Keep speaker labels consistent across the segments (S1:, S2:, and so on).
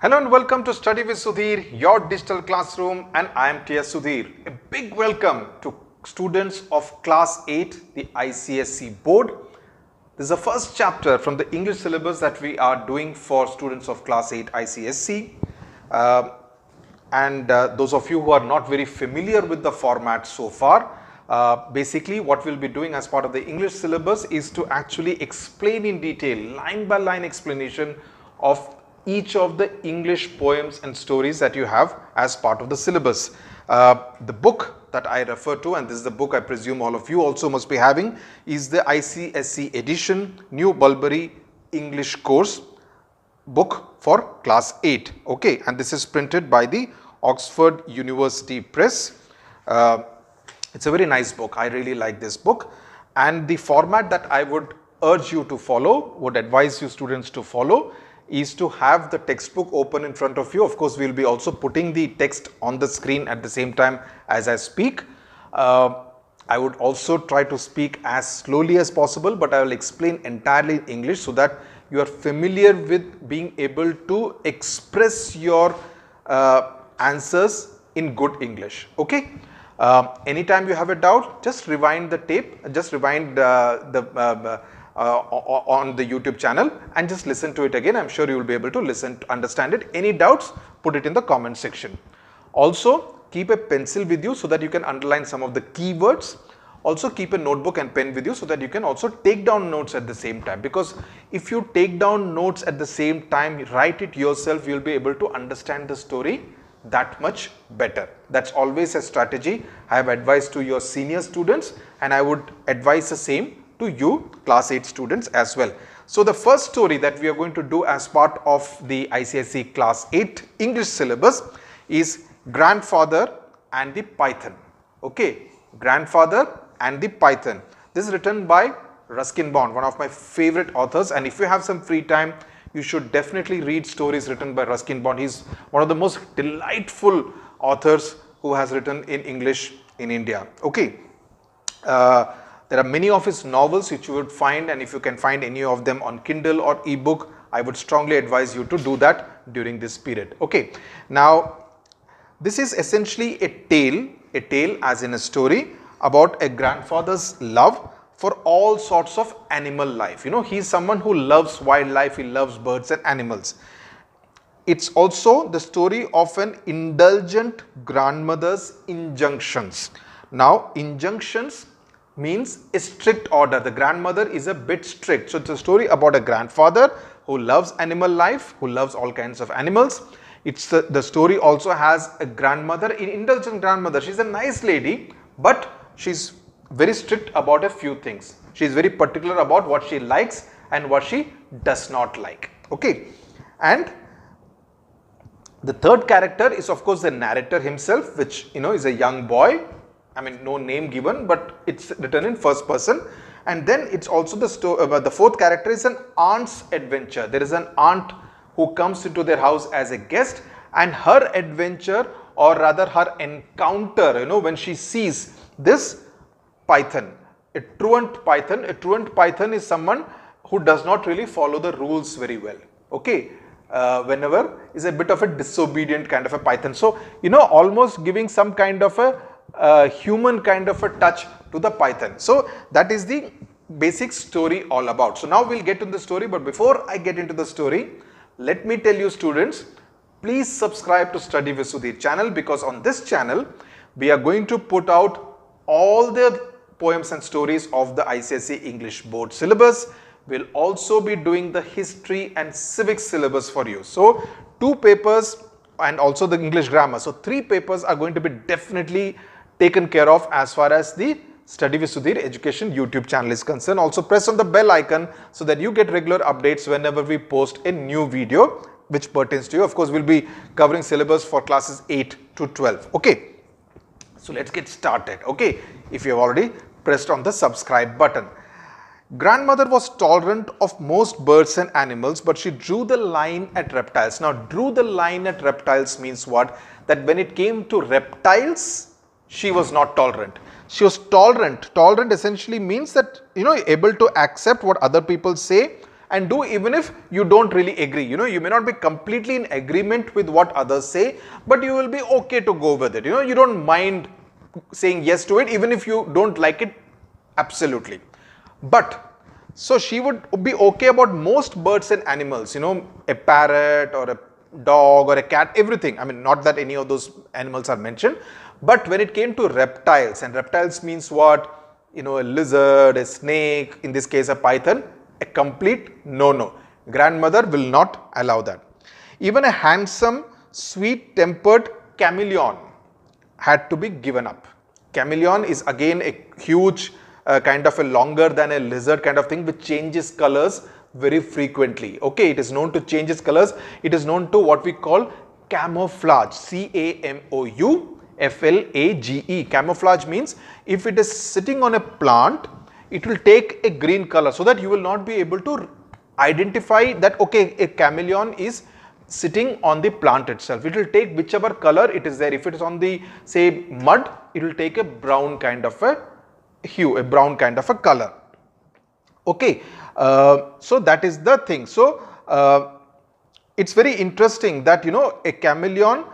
S1: Hello and welcome to Study with Sudhir, your digital classroom, and I am T.S. Sudhir. A big welcome to students of Class 8, the ICSE board. This is the first chapter from the English syllabus that we are doing for students of Class 8 ICSE. Those of you who are not very familiar with the format so far, basically what we'll be doing as part of the English syllabus is to actually explain in detail, line by line explanation of each of the English poems and stories that you have as part of the syllabus. The book that I refer to, and this is the book I presume all of you also must be having, is the ICSE edition New Bulberry English course book for class 8. Okay, and this is printed by the Oxford University Press. It's a very nice book. I really like this book, and the format that I would urge you to follow, would advise you students to follow, is to have the textbook open in front of you. Of course, we will be also putting the text on the screen at the same time as I speak. I would also try to speak as slowly as possible, but I will explain entirely in English so that you are familiar with being able to express your answers in good English. Okay. Anytime you have a doubt, just rewind the tape, just rewind on the YouTube channel and just listen to it again. I'm sure you will be able to listen to understand it. Any doubts, put it in the comment section. Also, keep a pencil with you so that you can underline some of the keywords. Also, keep a notebook and pen with you so that you can also take down notes at the same time, because if you take down notes at the same time, write it yourself, you'll be able to understand the story that much better. That's always a strategy I have advised to your senior students, and I would advise the same to you class 8 students as well. So the first story that we are going to do as part of the ICSE class 8 English syllabus is Grandfather and the Python. Okay, Grandfather and the Python. This is written by Ruskin, one of my favorite authors, and if you have some free time, you should definitely read stories written by Ruskin. He's one of the most delightful authors who has written in English in India. Okay. There are many of his novels which you would find, and if you can find any of them on Kindle or ebook, I would strongly advise you to do that during this period. Okay. Now, this is essentially a tale as in a story about a grandfather's love for all sorts of animal life. You know, he is someone who loves wildlife, he loves birds and animals. It's also the story of an indulgent grandmother's injunctions. Now, injunctions means a strict order. The grandmother is a bit strict. So it's a story about a grandfather who loves animal life, who loves all kinds of animals. It's the story also has a grandmother, an indulgent grandmother. She's a nice lady, but she's very strict about a few things. She's very particular about what she likes and what she does not like. Okay. And the third character is of course the narrator himself, which is a young boy. I mean, no name given, but it's written in first person. And then it's also the fourth character is an aunt's adventure. There is an aunt who comes into their house as a guest, and her adventure, or rather her encounter, when she sees this python, a truant python. A truant python is someone who does not really follow the rules very well. Okay. Whenever is a bit of a disobedient kind of a python. So, almost giving some kind of a human kind of a touch to the python. So that is the basic story all about. So now we'll get to the story, but before I get into the story, let me tell you students, please subscribe to Study with Sudhir channel, because on this channel we are going to put out all the poems and stories of the ICSE English board syllabus. We'll also be doing the history and civics syllabus for you. So 2 papers and also the English grammar. So 3 papers are going to be definitely taken care of as far as the Study with Sudhir Education YouTube channel is concerned. Also press on the bell icon so that you get regular updates whenever we post a new video which pertains to you. Of course, we'll be covering syllabus for classes 8 to 12. Okay. So let's get started. Okay. If you have already pressed on the subscribe button. Grandmother was tolerant of most birds and animals, but she drew the line at reptiles. Now, drew the line at reptiles means what? That when it came to reptiles, she was not tolerant. She was tolerant. Tolerant essentially means that, able to accept what other people say and do even if you don't really agree. You may not be completely in agreement with what others say, but you will be okay to go with it. You don't mind saying yes to it even if you don't like it absolutely. But so she would be okay about most birds and animals, a parrot or a dog or a cat, everything. I mean, not that any of those animals are mentioned, but when it came to reptiles, and reptiles means what? A lizard, a snake, in this case a python, a complete no-no. Grandmother will not allow that. Even a handsome, sweet-tempered chameleon had to be given up. Chameleon is again a huge kind of a longer than a lizard kind of thing which changes colors very frequently. Okay, it is known to change its colors. It is known to what we call camouflage. C-A-M-O-U-F-L-A-G-E. Camouflage means if it is sitting on a plant, it will take a green color so that you will not be able to identify that, okay, a chameleon is sitting on the plant itself. It will take whichever color it is there. If it is on the, say, mud, it will take a brown kind of a hue, a brown kind of a color. Okay, so that is the thing. So it's very interesting that a chameleon,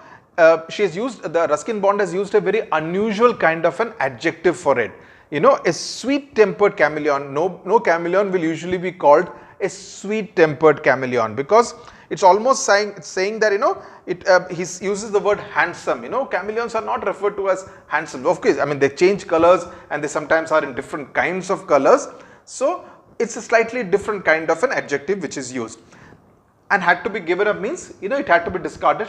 S1: she has used, the Ruskin bond has used a very unusual kind of an adjective for it. A sweet-tempered chameleon. No chameleon will usually be called a sweet-tempered chameleon, because it's almost saying that he uses the word handsome. Chameleons are not referred to as handsome. Of course, I mean, they change colors and they sometimes are in different kinds of colors. So it's a slightly different kind of an adjective which is used. And had to be given up means, it had to be discarded.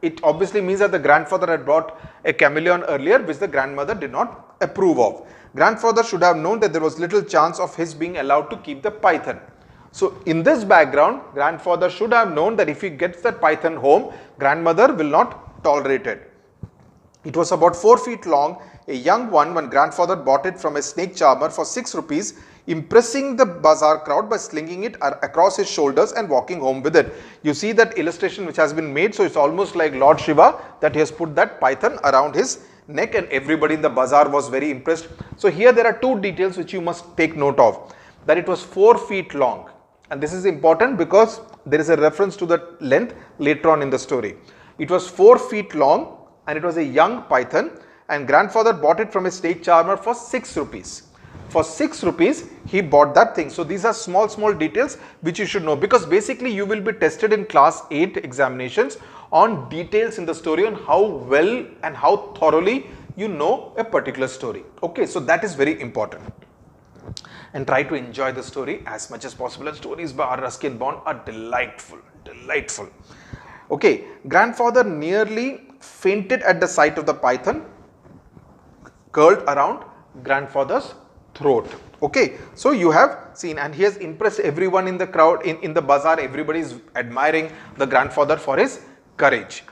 S1: It obviously means that the grandfather had brought a chameleon earlier which the grandmother did not approve of. Grandfather should have known that there was little chance of his being allowed to keep the python. So in this background, grandfather should have known that if he gets that python home, grandmother will not tolerate it. It was about 4 feet long, a young one, when grandfather bought it from a snake charmer for 6 rupees, impressing the bazaar crowd by slinging it across his shoulders and walking home with it. You see that illustration which has been made, so it's almost like Lord Shiva that he has put that python around his neck and everybody in the bazaar was very impressed. So here there are 2 details which you must take note of, that it was 4 feet long. And this is important because there is a reference to the length later on in the story. It was 4 feet long and it was a young python, and grandfather bought it from a snake charmer for 6 rupees. For 6 rupees, he bought that thing. So these are small details which you should know, because basically you will be tested in class 8 examinations on details in the story, on how well and how thoroughly you know a particular story. Okay, so that is very important. And try to enjoy the story as much as possible. And stories by R. Ruskin Bond are delightful. Okay, grandfather nearly fainted at the sight of the python curled around grandfather's throat. Okay, so you have seen, and he has impressed everyone in the crowd, in the bazaar. Everybody is admiring the grandfather for his courage.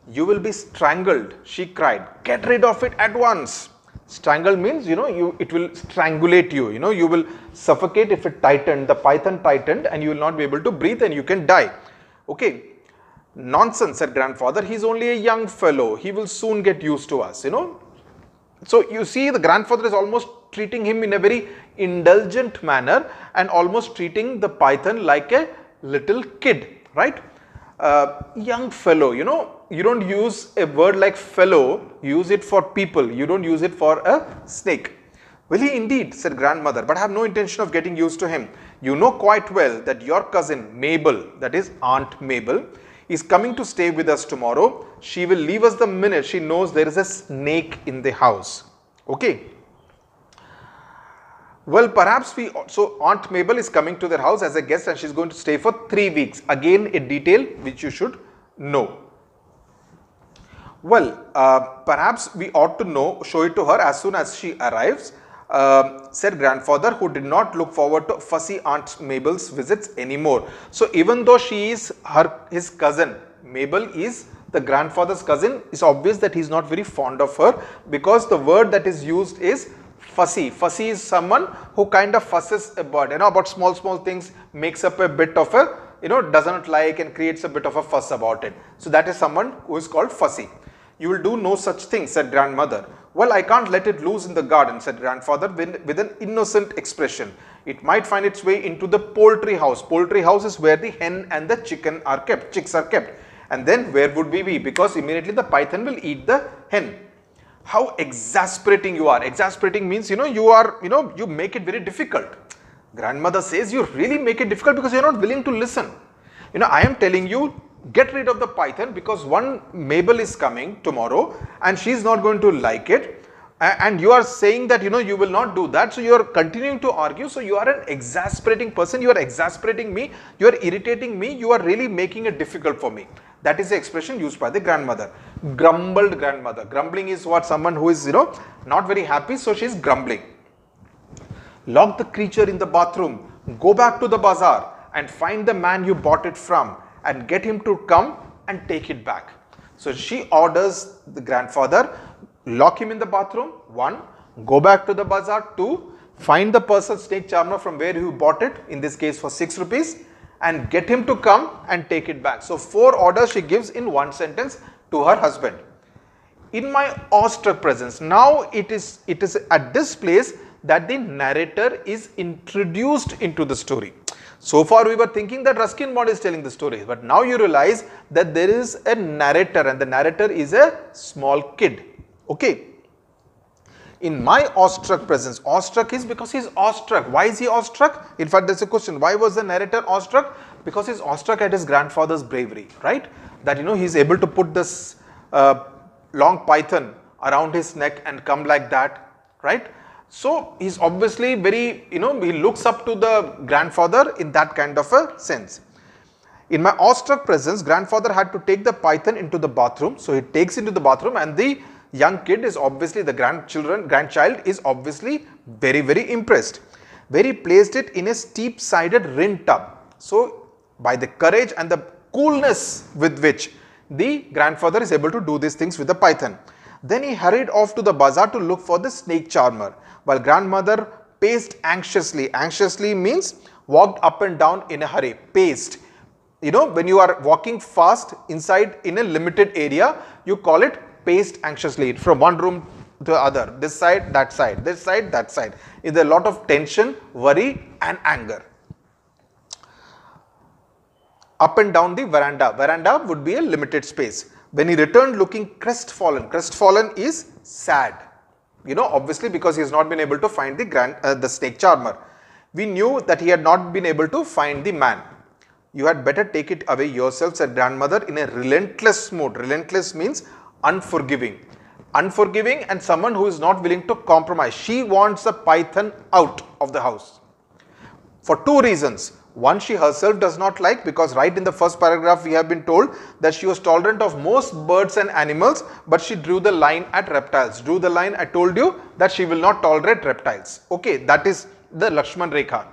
S1: You will be strangled, she cried. Get rid of it at once. Strangle means, it will strangulate you, you will suffocate if it tightened, the python tightened, and you will not be able to breathe and you can die. Okay. Nonsense, said grandfather. He's only a young fellow. He will soon get used to us, So you see, the grandfather is almost treating him in a very indulgent manner and almost treating the python like a little kid, right? Young fellow, you don't use a word like fellow, use it for people, you don't use it for a snake. Will he indeed, said grandmother, but I have no intention of getting used to him. You know quite well that your cousin Mabel, that is Aunt Mabel, is coming to stay with us tomorrow. She will leave us the minute she knows there is a snake in the house. Okay. Well, perhaps so Aunt Mabel is coming to their house as a guest and she is going to stay for 3 weeks. Again, a detail which you should know. Well, perhaps we ought to show it to her as soon as she arrives, said grandfather, who did not look forward to fussy Aunt Mabel's visits anymore. So even though she is his cousin, Mabel is the grandfather's cousin, it's obvious that he is not very fond of her, because the word that is used is fussy. Fussy is someone who kind of fusses about, about small things, makes up a bit of a, doesn't like and creates a bit of a fuss about it. So that is someone who is called fussy. You will do no such thing, said grandmother. Well, I can't let it loose in the garden, said grandfather with an innocent expression. It might find its way into the poultry house. Poultry house is where the hen and the chicken are kept, chicks are kept. And then where would we be? Because immediately the python will eat the hen. How exasperating you are. Exasperating means, you make it very difficult. Grandmother says you really make it difficult because you're not willing to listen. I am telling you, get rid of the python because one Mabel is coming tomorrow and she's not going to like it. And you are saying that, you will not do that. So you are continuing to argue. So you are an exasperating person. You are exasperating me. You are irritating me. You are really making it difficult for me. That is the expression used by the grandmother. Grumbled grandmother. Grumbling is what someone who is, not very happy. So she is grumbling. Lock the creature in the bathroom. Go back to the bazaar and find the man you bought it from and get him to come and take it back. So she orders the grandfather, lock him in the bathroom, 1, go back to the bazaar, 2, find the person snake charmer from where you bought it, in this case for 6 rupees, and get him to come and take it back. So 4 orders she gives in one sentence to her husband. In my awestruck presence, now it is at this place that the narrator is introduced into the story. So far we were thinking that Ruskin mod is telling the story, but now you realize that there is a narrator and the narrator is a small kid. Okay. In my awestruck presence, awestruck is because he is awestruck. Why is he awestruck? In fact, there's a question. Why was the narrator awestruck? Because he is awestruck at his grandfather's bravery, right? That, he is able to put this long python around his neck and come like that, right? So he's obviously very, he looks up to the grandfather in that kind of a sense. In my awestruck presence, grandfather had to take the python into the bathroom. So he takes into the bathroom and the young kid is obviously, the grandchild is obviously very, very impressed. Where he placed it in a steep-sided rin tub. So by the courage and the coolness with which the grandfather is able to do these things with the python. Then he hurried off to the bazaar to look for the snake charmer, while grandmother paced anxiously. Anxiously means walked up and down in a hurry. Paced. When you are walking fast inside in a limited area, you call it paced anxiously from one room to the other. This side, that side, this side, that side. Is a lot of tension, worry and anger. Up and down the veranda. Veranda would be a limited space. When he returned looking crestfallen. Crestfallen is sad. Obviously because he has not been able to find the snake charmer. We knew that he had not been able to find the man. You had better take it away yourself, said grandmother in a relentless mood. Relentless means unforgiving. Unforgiving and someone who is not willing to compromise. She wants the python out of the house. For 2 reasons. One, she herself does not like, because right in the first paragraph we have been told that she was tolerant of most birds and animals, but she drew the line at reptiles. Drew the line, I told you that she will not tolerate reptiles. Okay, that is the Lakshman Rekha.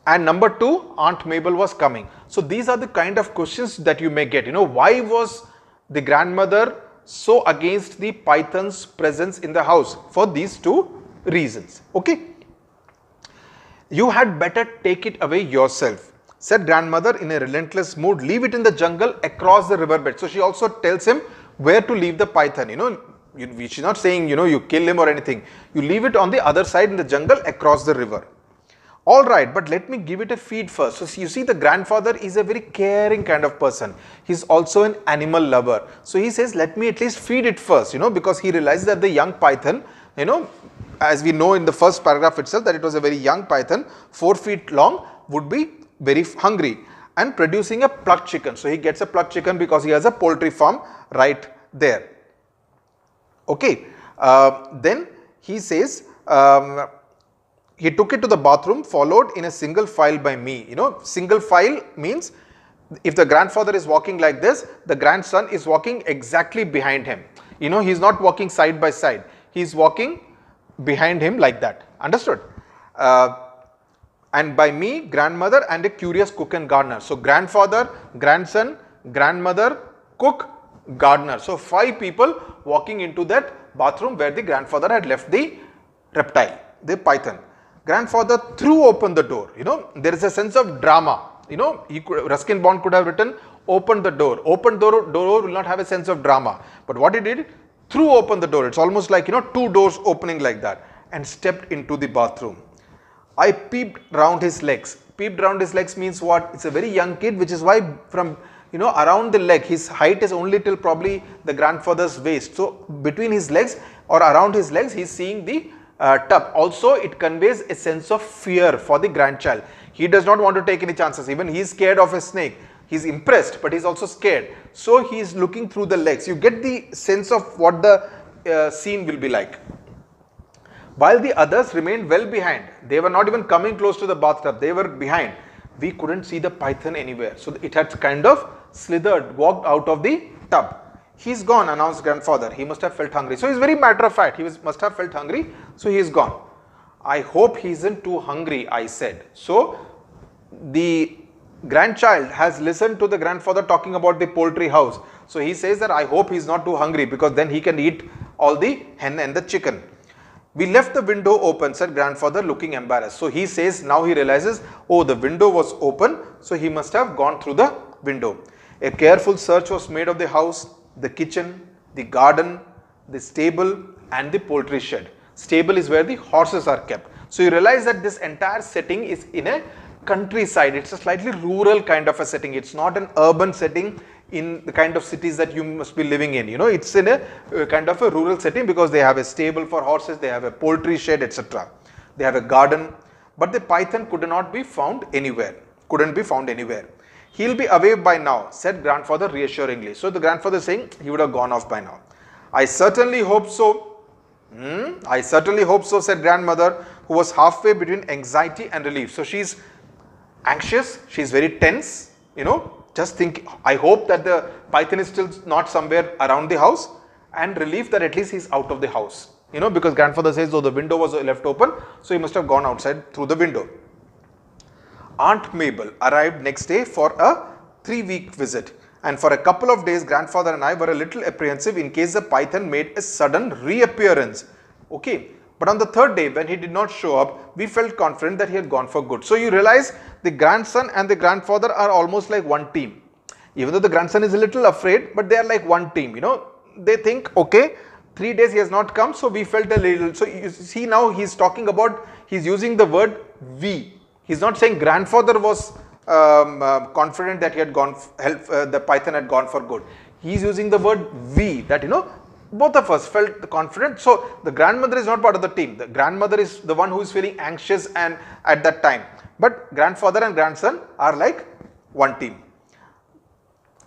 S1: And number 2, Aunt Mabel was coming. So these are the kind of questions that you may get. Why was the grandmother so against the python's presence in the house? For these 2 reasons. Okay. You had better take it away yourself, said grandmother in a relentless mood. Leave it in the jungle across the riverbed. So she also tells him where to leave the python. She's not saying, you kill him or anything. You leave it on the other side in the jungle across the river. All right, but let me give it a feed first. So you see, the grandfather is a very caring kind of person. He's also an animal lover. So he says, let me at least feed it first, because he realizes that the young python, as we know in the first paragraph itself, that it was a very young python, 4 feet long, would be very hungry and producing a plucked chicken. So he gets a plucked chicken because he has a poultry farm right there. Okay. Then he says, he took it to the bathroom, followed in a single file by me. Single file means if the grandfather is walking like this, the grandson is walking exactly behind him. He's not walking side by side. He's walking behind him like that. Understood? And by me, grandmother and a curious cook and gardener. So grandfather, grandson, grandmother, cook, gardener. So 5 people walking into that bathroom where the grandfather had left the reptile, the python. Grandfather threw open the door. There is a sense of drama. Ruskin Bond could have written, opened the door. Opened door will not have a sense of drama. But what he did, threw open the door. It's almost like, two doors opening like that, and stepped into the bathroom. I peeped round his legs. Peeped round his legs means what? It's a very young kid, which is why from, around the leg, his height is only till probably the grandfather's waist. So between his legs or around his legs, he's seeing the tub. Also, it conveys a sense of fear for the grandchild. He does not want to take any chances. Even he is scared of a snake. He's impressed, but he's also scared. So he is looking through the legs. You get the sense of what the scene will be like. While the others remained well behind, they were not even coming close to the bathtub, they were behind. We couldn't see the python anywhere. So it had kind of slithered, walked out of the tub. He's gone, announced grandfather. He must have felt hungry. So he's very matter of fact. Must have felt hungry. So he's gone. I hope he isn't too hungry, I said. So the grandchild has listened to the grandfather talking about the poultry house. So he says that I hope he's not too hungry, because then he can eat all the hen and the chicken. We left the window open, said grandfather, looking embarrassed. So he says, now he realizes, oh, the window was open, so he must have gone through the window. A careful search was made of the house, the kitchen, the garden, the stable, and the poultry shed. Stable is where the horses are kept. So you realize that this entire setting is in a countryside. It's a slightly rural kind of a setting. It's not an urban setting in the kind of cities that you must be living in. It's in a kind of a rural setting, because they have a stable for horses, they have a poultry shed, etc. They have a garden, but the python could not be found anywhere. Couldn't be found anywhere. He'll be away by now, said grandfather reassuringly. So the grandfather is saying he would have gone off by now. I certainly hope so. I certainly hope so, said grandmother, who was halfway between anxiety and relief. So she's anxious, she's very tense, just think, I hope that the python is still not somewhere around the house, and relief that at least he's out of the house. Because grandfather says, oh, the window was left open, so he must have gone outside through the window. Aunt Mabel arrived next day for a 3-week visit, and for a couple of days, grandfather and I were a little apprehensive in case the python made a sudden reappearance. Okay. But on the 3rd day, when he did not show up, we felt confident that he had gone for good. So you realize the grandson and the grandfather are almost like one team. Even though the grandson is a little afraid, but they are like one team. They think, okay, 3 days he has not come, so we felt a little. So you see now he's talking about, he's using the word we. He's not saying grandfather was confident that he had gone, the python had gone for good. He's using the word we, that both of us felt confident. So the grandmother is not part of the team. The grandmother is the one who is feeling anxious and at that time. But grandfather and grandson are like one team.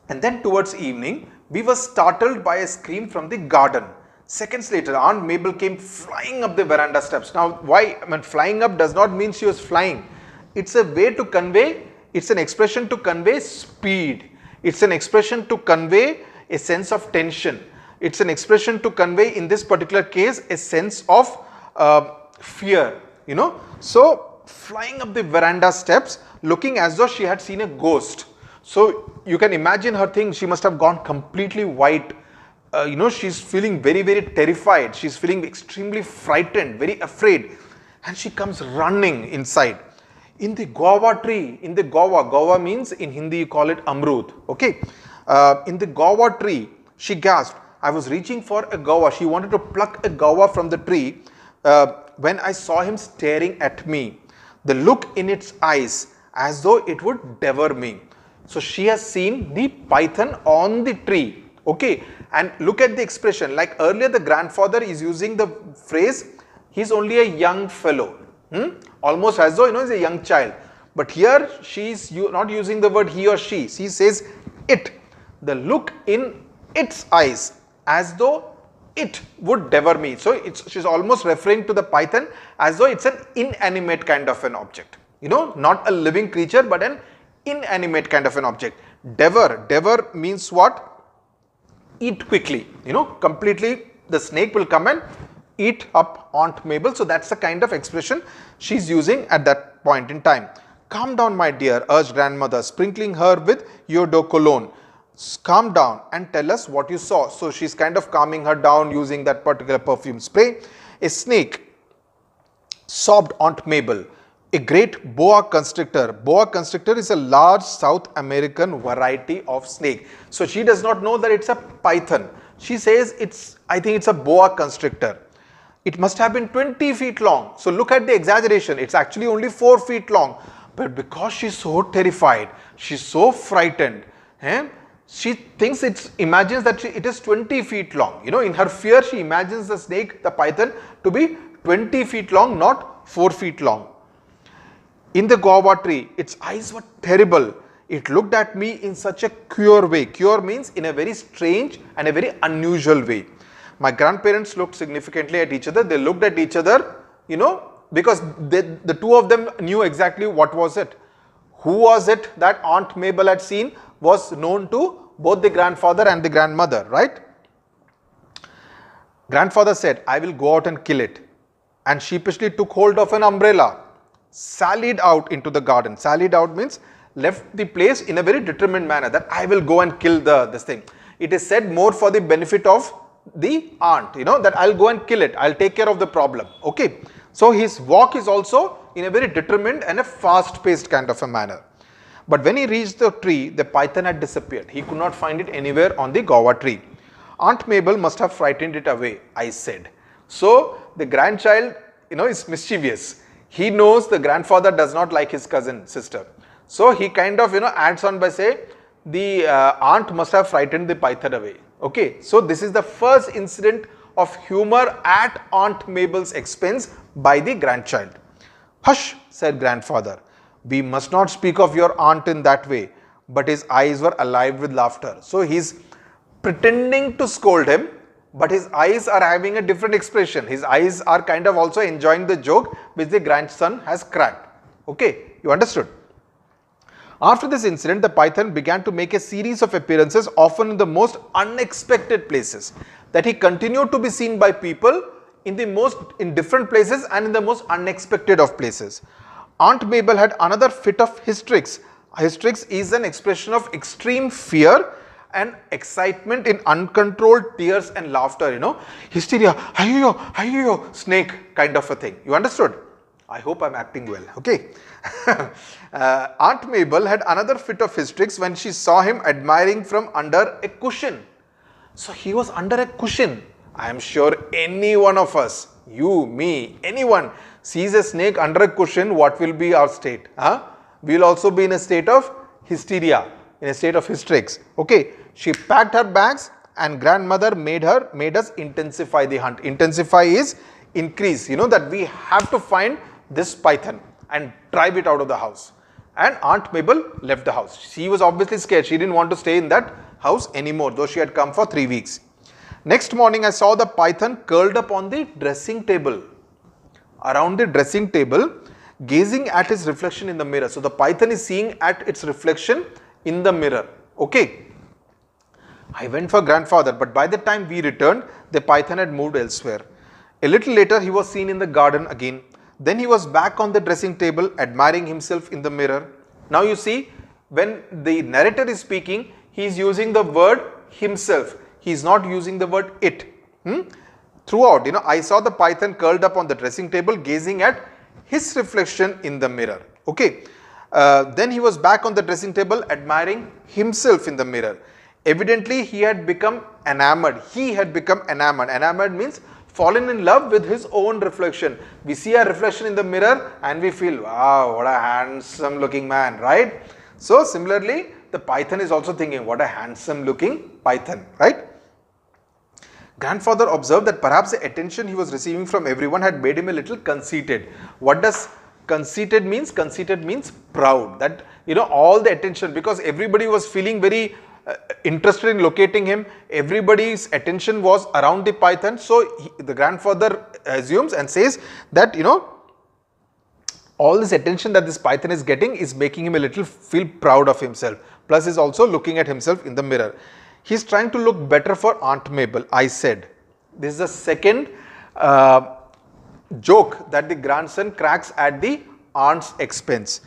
S1: And then towards evening, we were startled by a scream from the garden. Seconds later, Aunt Mabel came flying up the veranda steps. Now, why? Flying up does not mean she was flying. It's a way to convey, it's an expression to convey speed. It's an expression to convey a sense of tension. It's an expression to convey, in this particular case, a sense of fear, So, flying up the veranda steps, looking as though she had seen a ghost. So, you can imagine her thing, she must have gone completely white. She's feeling very, very terrified. She's feeling extremely frightened, very afraid. And she comes running inside. In the guava tree, guava means in Hindi you call it amrut, okay. In the guava tree, she gasped. I was reaching for a guava. She wanted to pluck a guava from the tree when I saw him staring at me. The look in its eyes as though it would devour me. So she has seen the python on the tree. Okay. And look at the expression. Like earlier, the grandfather is using the phrase, he's only a young fellow. Almost as though, he's a young child. But here, she's not using the word he or she. She says it. The look in its eyes, as though it would devour me. So she's almost referring to the python as though it's an inanimate kind of an object. Not a living creature, but an inanimate kind of an object. Devour means what? Eat quickly. Completely the snake will come and eat up Aunt Mabel. So that's the kind of expression she's using at that point in time. Calm down, my dear, urged grandmother, sprinkling her with eau de cologne. Calm down and tell us what you saw. So she's kind of calming her down using that particular perfume spray. A snake, sobbed Aunt Mabel. A great boa constrictor. Boa constrictor is a large South American variety of snake. So she does not know that it's a python. She says I think it's a boa constrictor. It must have been 20 feet long. So look at the exaggeration. It's actually only 4 feet long. But because she's so terrified, she's so frightened, she thinks imagines that it is 20 feet long. In her fear, she imagines the snake, the python, to be 20 feet long, not 4 feet long. In the guava tree, its eyes were terrible. It looked at me in such a queer way. Queer means in a very strange and a very unusual way. My grandparents looked significantly at each other. They looked at each other, because the two of them knew exactly what was it. Who was it that Aunt Mabel had seen was known to both the grandfather and the grandmother, right? Grandfather said, I will go out and kill it, and sheepishly took hold of an umbrella, sallied out into the garden. Sallied out means left the place in a very determined manner, that I will go and kill this thing. It is said more for the benefit of the aunt, that I'll go and kill it, I'll take care of the problem. Okay, so his walk is also in a very determined and a fast-paced kind of a manner. But when he reached the tree, the python had disappeared. He could not find it anywhere on the guava tree. Aunt Mabel must have frightened it away, I said. So the grandchild, is mischievous. He knows the grandfather does not like his cousin sister. So he kind of, adds on by saying, the aunt must have frightened the python away. Okay, so this is the first incident of humor at Aunt Mabel's expense by the grandchild. Hush, said grandfather. We must not speak of your aunt in that way. But his eyes were alive with laughter. So he's pretending to scold him, but his eyes are having a different expression. His eyes are kind of also enjoying the joke which the grandson has cracked. Okay, you understood? After this incident, the python began to make a series of appearances, often in the most unexpected places, that he continued to be seen by people in different places and in the most unexpected of places. Aunt Mabel had another fit of hysterics. Hysterics is an expression of extreme fear and excitement in uncontrolled tears and laughter, hysteria, ayo, snake kind of a thing. You understood? I hope I'm acting well. Okay. Aunt Mabel had another fit of hysterics when she saw him admiring from under a cushion. So he was under a cushion. I am sure any one of us, you, me, anyone sees a snake under a cushion, what will be our state? We will also be in a state of hysteria, in a state of hysterics. Okay. She packed her bags and grandmother made us intensify the hunt. Intensify is increase, that we have to find this python and drive it out of the house. And Aunt Mabel left the house. She was obviously scared. She didn't want to stay in that house anymore, though she had come for 3 weeks. Next morning, I saw the python curled up on the dressing table, around the dressing table, gazing at his reflection in the mirror. So the python is seeing at its reflection in the mirror. Okay. I went for grandfather, but by the time we returned, the python had moved elsewhere. A little later, he was seen in the garden again. Then he was back on the dressing table, admiring himself in the mirror. Now you see, when the narrator is speaking, he is using the word himself. He is not using the word it. Throughout, I saw the python curled up on the dressing table, gazing at his reflection in the mirror. Okay. Then he was back on the dressing table, admiring himself in the mirror. Evidently, he had become enamored. Enamored means fallen in love with his own reflection. We see our reflection in the mirror and we feel, wow, what a handsome looking man, right? So similarly, the python is also thinking, what a handsome looking python, right? Grandfather observed that perhaps the attention he was receiving from everyone had made him a little conceited. What does conceited means? Conceited means proud. That, all the attention, because everybody was feeling very interested in locating him. Everybody's attention was around the python. So the grandfather assumes and says that, all this attention that this python is getting is making him a little feel proud of himself. Plus is also looking at himself in the mirror. He's trying to look better for Aunt Mabel, I said. This is the second joke that the grandson cracks at the aunt's expense.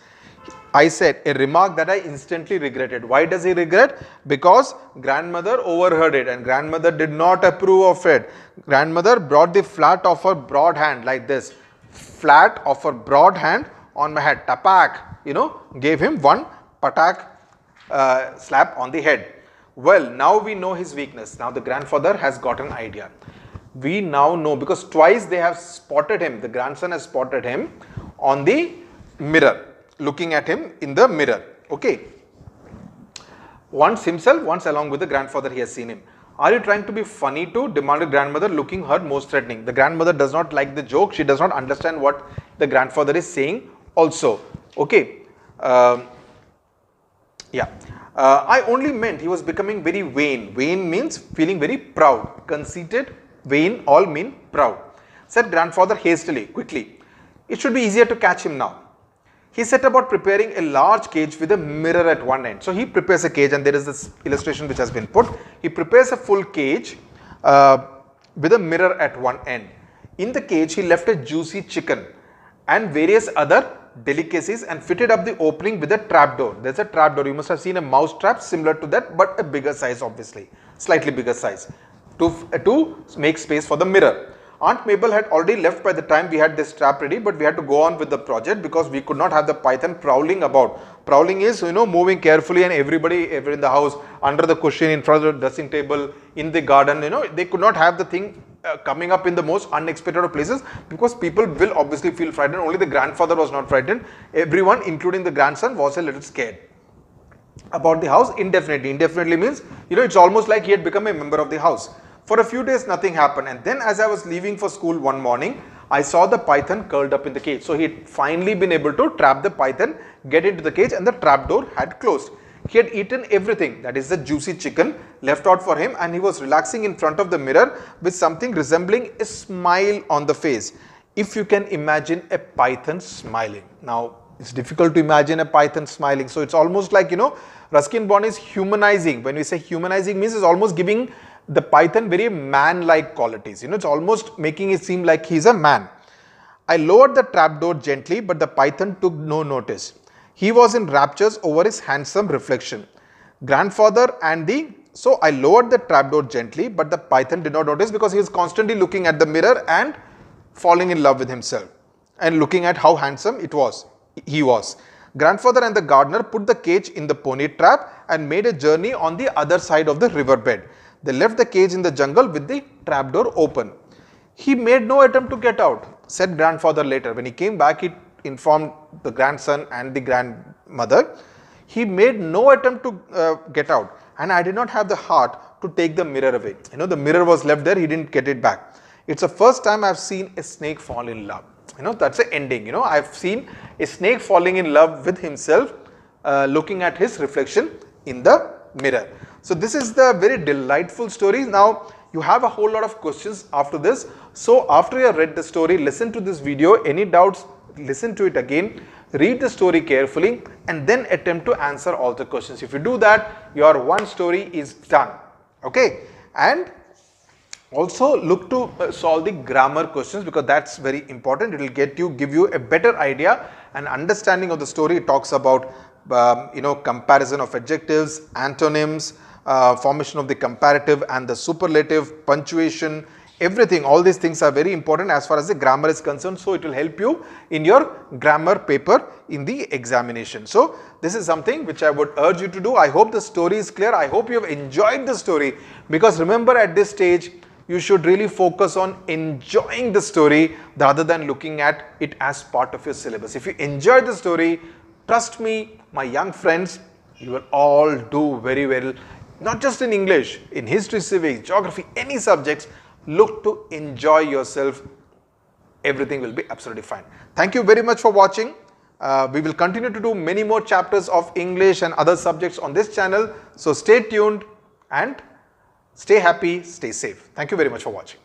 S1: I said, a remark that I instantly regretted. Why does he regret? Because grandmother overheard it and grandmother did not approve of it. Grandmother brought the flat of her broad hand like this. Flat of her broad hand on my head, tapak, gave him one patak slap on the head. Well, now we know his weakness. Now the grandfather has got an idea. We now know, because twice they have spotted him, the grandson has spotted him on the mirror, looking at him in the mirror. Okay. Once himself, once along with the grandfather, he has seen him. Are you trying to be funny too? Demanded grandmother, looking her most threatening. The grandmother does not like the joke. She does not understand what the grandfather is saying also. Okay. I only meant he was becoming very vain. Vain means feeling very proud. Conceited, vain, all mean proud. Said grandfather hastily, quickly. It should be easier to catch him now. He set about preparing a large cage with a mirror at one end. So he prepares a cage, and there is this illustration which has been put. He prepares a full cage with a mirror at one end. In the cage, he left a juicy chicken and various other delicacies and fitted up the opening with a trapdoor. There's a trapdoor. You must have seen a mouse trap similar to that, but a bigger size, obviously, slightly bigger size, to make space for the mirror. Aunt Mabel had already left by the time we had this trap ready, but we had to go on with the project because we could not have the python prowling about. Prowling is, moving carefully, and everybody in the house, under the cushion, in front of the dressing table, in the garden, they could not have the thing coming up in the most unexpected of places, because people will obviously feel frightened. Only the grandfather was not frightened. Everyone, including the grandson, was a little scared about the house indefinitely. Indefinitely means, it's almost like he had become a member of the house. For a few days, nothing happened, and then as I was leaving for school one morning, I saw the python curled up in the cage. So he had finally been able to trap the python, get into the cage, and the trapdoor had closed. He had eaten everything, that is the juicy chicken left out for him, and he was relaxing in front of the mirror with something resembling a smile on the face. If you can imagine a python smiling. Now, it's difficult to imagine a python smiling. So it's almost like, Ruskin Bond is humanizing. When we say humanizing, means it's almost giving the python very man-like qualities. It's almost making it seem like he's a man. I lowered the trapdoor gently, but the python took no notice. He was in raptures over his handsome reflection. Grandfather and so I lowered the trapdoor gently, but the python did not notice, because he was constantly looking at the mirror and falling in love with himself and looking at how handsome he was. Grandfather and the gardener put the cage in the pony trap and made a journey on the other side of the riverbed. They left the cage in the jungle with the trapdoor open. He made no attempt to get out, said grandfather later. When he came back, he informed the grandson and the grandmother. He made no attempt to get out, and I did not have the heart to take the mirror away. The mirror was left there, he didn't get it back. It's the first time I've seen a snake fall in love. That's the ending. I've seen a snake falling in love with himself, looking at his reflection in the mirror. So this is the very delightful story. Now you have a whole lot of questions after this. So after you have read the story, listen to this video. Any doubts, listen to it again, read the story carefully, and then attempt to answer all the questions. If you do that, your one story is done. Okay. And also look to solve the grammar questions, because that's very important. It will give you a better idea and understanding of the story. It talks about comparison of adjectives, antonyms, formation of the comparative and the superlative, punctuation, everything. All these things are very important as far as the grammar is concerned. So it will help you in your grammar paper in the examination. So this is something which I would urge you to do. I hope the story is clear. I hope you have enjoyed the story, because remember, at this stage, you should really focus on enjoying the story rather than looking at it as part of your syllabus. If you enjoy the story, trust me, my young friends, you will all do very well. Not just in English, in history, civics, geography, any subjects, look to enjoy yourself. Everything will be absolutely fine. Thank you very much for watching. We will continue to do many more chapters of English and other subjects on this channel. So stay tuned and stay happy, stay safe. Thank you very much for watching.